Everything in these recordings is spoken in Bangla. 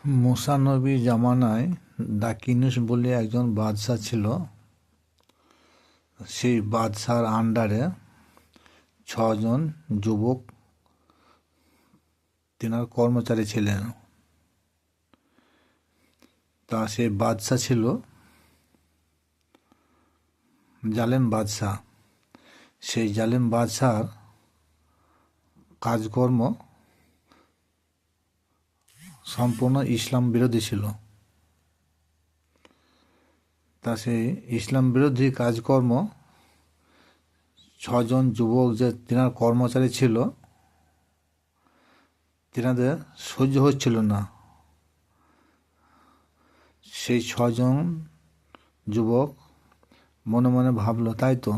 মুসা নবীর জামানায় দাকিনুস বলে একজন বাদশা ছিল। সেই বাদশার আন্ডারে 6 জন যুবক তেনার কর্মচারী ছিলেন। তা সেই বাদশা ছিল জালেম বাদশা। সেই জালেম বাদশার কাজকর্ম সম্পূর্ণ ইসলাম বিরোধী ছিল। তা সেই ইসলাম বিরোধী কাজকর্ম 6 জন যুবক যে তেনার কর্মচারী ছিল, তেনাদের সহ্য হচ্ছিল না। সেই 6 জন যুবক মনে মনে ভাবলো, তাই তো,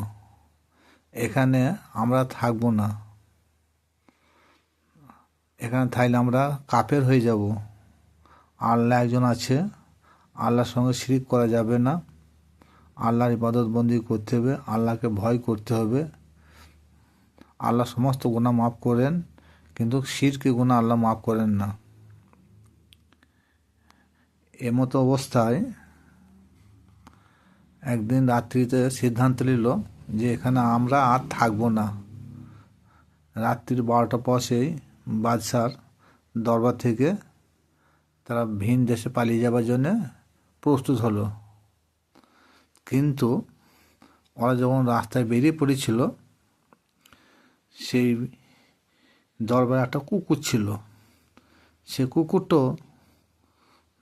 এখানে আমরা থাকবো না। এখানে থাকলে আমরা কাফের হয়ে যাব। আল্লাহ একজন আছে, আল্লাহর সঙ্গে শিরিক করা যাবে না। আল্লাহর ইবাদত বন্দি করতে হবে, আল্লাহকে ভয় করতে হবে। আল্লাহ সমস্ত গুনাহ মাফ করেন, কিন্তু শিরকি গুনাহ আল্লাহ মাফ করেন না। এমতো অবস্থায় একদিন রাত্রিতে সিদ্ধান্ত নিল যে এখানে আমরা আর থাকবো না। রাত্রির 12টা পশেই বাদশার দরবার থেকে তারা ভিন দেশে পালিয়ে যাবার জন্যে প্রস্তুত হলো। কিন্তু ওরা যখন রাস্তায় বেরিয়ে পড়েছিল, সেই দরবারে একটা কুকুর ছিল। সে কুকুরটা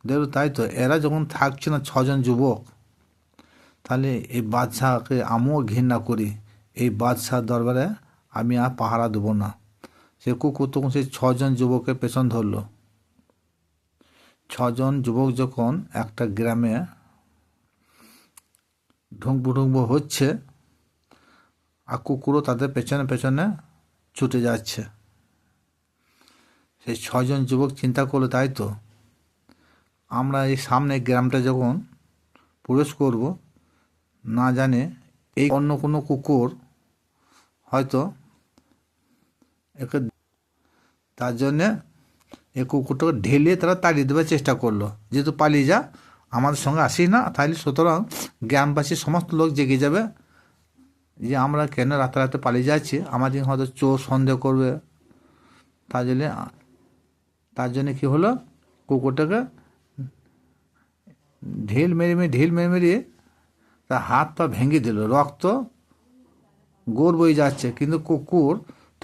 দেখল, তাই তো, এরা যখন থাকছে না 6 জন যুবক, তাহলে এই বাদশাকে আমিও ঘৃণা করি। এই বাদশার দরবারে আমি আর পাহারা দেবো না। সে কুকুর তখন সেই 6 জন যুবকের পেছন ধরল। 6 জন যুবক যখন একটা গ্রামে ঢুকবো হচ্ছে, আর কুকুরও তাদের পেছনে পেছনে ছুটে যাচ্ছে। সেই 6 জন যুবক চিন্তা করলো, তাই তো, আমরা এই সামনে গ্রামটা যখন প্রবেশ করব, না জানে এই অন্য কোনো কুকুর হয়তো একে, তার জন্যে এই কুকুরটাকে ঢেলে তারা তাড়িয়ে দেওয়ার চেষ্টা করলো। যেহেতু পালিয়ে যা, আমাদের সঙ্গে আসিস না, তাহলে সুতরাং গ্রামবাসী সমস্ত লোক জেগে যাবে যে আমরা কেন রাতে পালিয়ে যাচ্ছি, আমাদের হয়তো চোর সন্দেহ করবে। তার জন্য কি হলো, কুকুরটাকে ঢিল মেরে তার হাত পা ভেঙে দিল। রক্ত গোর বয়ে যাচ্ছে, কিন্তু কুকুর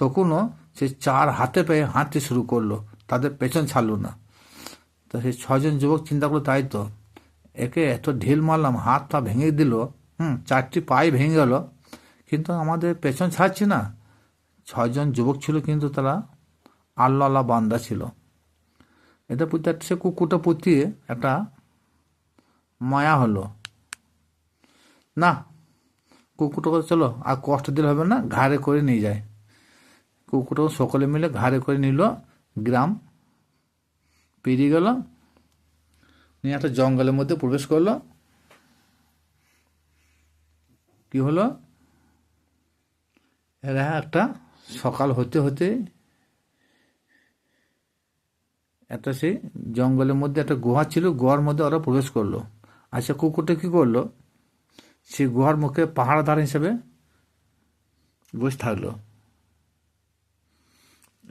তখনও সে 4 হাতে পেয়ে হাঁটতে শুরু করলো, তাদের পেছন ছাড়লো না। তো সেই 6 জন যুবক চিন্তা করলো, তাই তো, একে এত ঢিল মারলাম, হাত পা ভেঙে দিল, 4টি পায়ে ভেঙে গেল, কিন্তু আমাদের পেছন ছাড়ছে না। 6 জন যুবক ছিল, কিন্তু তারা আল্লাহ বান্দা ছিল। এটা প্রতি সে কুকুরটা প্রতি একটা মায়া হলো। না, কুকুরটাকে চলো আর কষ্ট দিলে হবে না, ঘাড়ে করে নিয়ে যায়। কুকুরটাকে সকলে মিলে ঘাড়ে করে নিল, গ্রাম পেরিয়ে গেল, নিয়ে একটা জঙ্গলের মধ্যে প্রবেশ করলো। কি হলো, এরা একটা সকাল হতে হতে একটা সেই জঙ্গলের মধ্যে একটা গুহা ছিল, গুহার মধ্যে ওরা প্রবেশ করলো। আচ্ছা, কুকুরটা কি করলো, সেই গুহার মুখে পাহারাদার হিসেবে বসে থাকলো।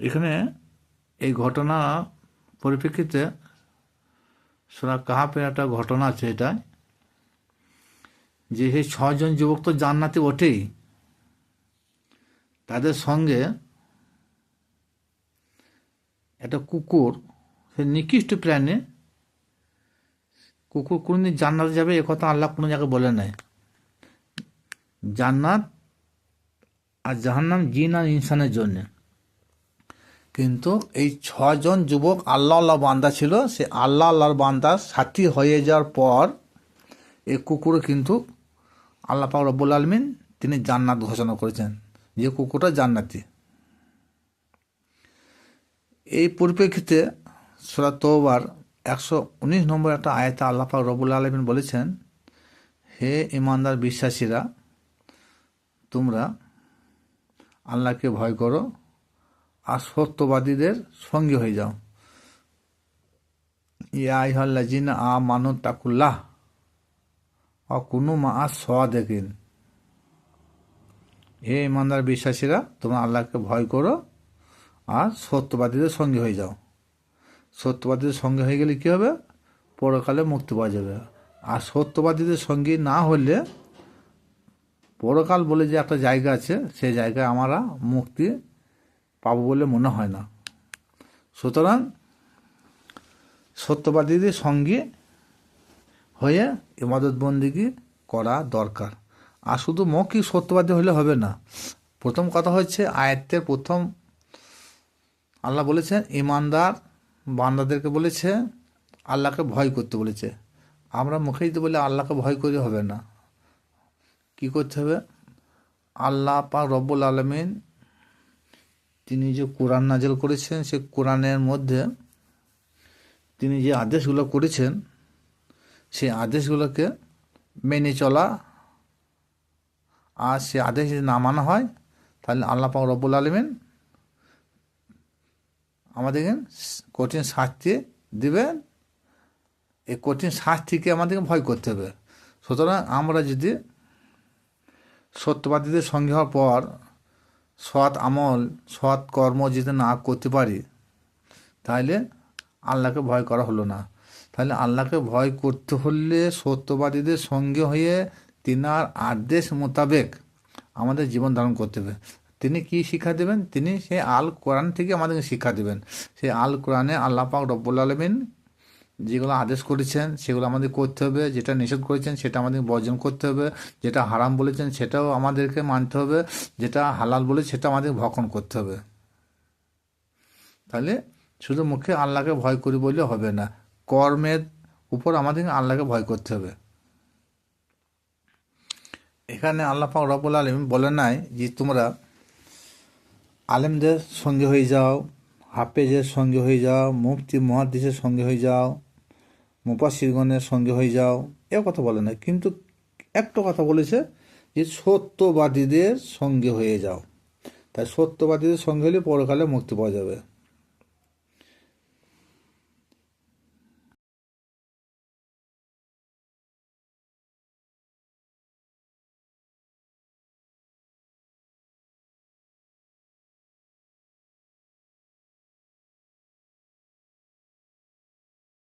এখানে এই ঘটনা পরিপ্রেক্ষিতে সূরা কাহাফের একটা ঘটনা আছে। এটা যে সেই 6 জন যুবক তো জান্নাতে ওঠেই, তাদের সঙ্গে একটা কুকুর, সে নিকৃষ্ট প্রাণী। কুকুর কোনদিন জান্নাতে যাবে এ কথা আল্লাহ কোনো জায়গায় বলে নাই। জান্নাত আর জাহান্নাম জিন আর ইনসানের জন্য। কিন্তু এই 6 জন যুবক আল্লাহ বান্দা ছিল। সে আল্লাহর বান্দার সাথী হয়ে যাওয়ার পর এই কুকুরও কিন্তু আল্লাহ পাক রব্বুল আলামিন তিনি জান্নাত ঘোষণা করেছেন, যে কুকুরটা জান্নাতি। এই পরিপ্রেক্ষিতে সূরা তওবার 119 নম্বর একটা আয়াতে আল্লাহ পাক রব্বুল আলামিন বলেছেন, হে ঈমানদার বিশ্বাসীরা, তোমরা আল্লাহকে ভয় করো আর সত্যবাদীদের সঙ্গী হয়ে যাও। ইয়া আইহাল্লাযিনা আমানু তাকুল্লাহ ওয়া কুনু মাআস সাদিকিন। হে ইমানদার বিশ্বাসীরা, তোমরা আল্লাহকে ভয় করো আর সত্যবাদীদের সঙ্গে হয়ে যাও। সত্যবাদীদের সঙ্গে হয়ে গেলে কী হবে? পরকালে মুক্তি পাওয়া যাবে। আর সত্যবাদীদের সঙ্গে না হলে পরকাল বলে যে একটা জায়গা আছে, সেই জায়গায় আমরা মুক্তি পাবো বলে মনে হয় না। সুতরাং সত্যবাদীদের সঙ্গে হয়ে ইবাদত বন্দেগী করা দরকার। আর শুধু মৌখিক সত্যবাদী হলে হবে না। প্রথম কথা হচ্ছে, আয়াতের প্রথম আল্লাহ বলেছেন ইমানদার বান্দাদেরকে বলেছে আল্লাহকে ভয় করতে বলেছে। আমরা মুখে যদি বলে আল্লাহকে ভয় করে হবে না, কি করতে হবে? আল্লাহ পাক রব্বুল আলামিন তিনি যে কোরআন নাজিল করেছেন, সে কোরআনের মধ্যে তিনি যে আদেশগুলো করেছেন, সেই আদেশগুলোকে মেনে চলা। আর সে আদেশ যদি না মানা হয়, তাহলে আল্লাহ পাক রব্বুল আলামিন আমাদেরকে কঠিন শাস্তি দিবেন। এই কঠিন শাস্তিকে আমাদেরকে ভয় করতে হবে। সুতরাং আমরা যদি সত্যবাদীদের সঙ্গে হওয়ার পর সৎ আমল সৎ কর্ম যদি না করতে পারি, তাহলে আল্লাহকে ভয় করা হলো না। তাহলে আল্লাহকে ভয় করতে হলে সত্যবাদীদের সঙ্গে হয়ে তিনার আদেশ মোতাবেক আমাদের জীবন ধারণ করতে হবে। তিনি কি শিক্ষা দেবেন? তিনি সেই আল কোরআন থেকে আমাদেরকে শিক্ষা দেবেন। সেই আল কোরআনে আল্লাহ পাক রব্বুল আলামিন যেগুলো আদেশ করেছেন সেগুলো আমাদের করতে হবে, যেটা নিষেধ করেছেন সেটা আমাদের বর্জন করতে হবে, যেটা হারাম বলেছেন সেটাও আমাদেরকে মানতে হবে, যেটা হালাল বলে সেটা আমাদের ভক্ষণ করতে হবে। তাহলে শুধু মুখে আল্লাহকে ভয় করি বললে হবে না, কর্মের উপর আমাদেরকে আল্লাহকে ভয় করতে হবে। এখানে আল্লাহ পাক রব্বুল আলামিন বলে নাই যে তোমরা আলেমদের সঙ্গে হয়ে যাও, হাফেজের সঙ্গে হয়ে যাও, মুফতি মুহাদ্দিসের সঙ্গে হয়ে যাও, মুফাসসিরগণের সঙ্গে হয়ে যাও, এ কথা বলে না। কিন্তু একটা কথা বলেছে যে সত্যবাদীদের সঙ্গে হয়ে যাও। তাই সত্যবাদীদের সঙ্গে হলে পরকালে মুক্তি পাওয়া যাবে।